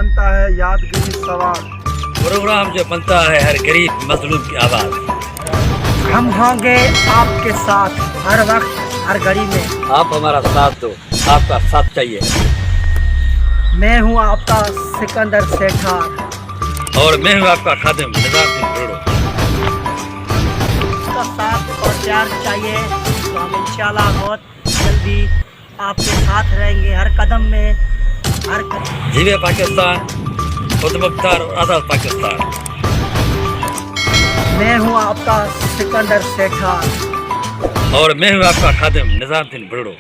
बनता है यादगिरी सवाल। प्रोग्राम जो बनता है हर गरीब मजलूम की आवाज़। हम होंगे आपके साथ हर वक्त हर घड़ी में। आप हमारा साथ दो, आपका साथ चाहिए। मैं हूँ आपका सिकंदर सेठार और मैं हूँ आपका खादिम निजामुद्दीन ढूंढो। का साथ और प्यार चाहिए तो हम इंशाल्लाह बहुत जल्दी आपके साथ रहेंगे हर कदम में। जीवे पाकिस्तान, खुद मुख्तार और आज़ाद पाकिस्तान। मैं हूँ आपका सिकंदर सेठार और मैं हूँ आपका खादिम निजामुद्दीन ढूंढो।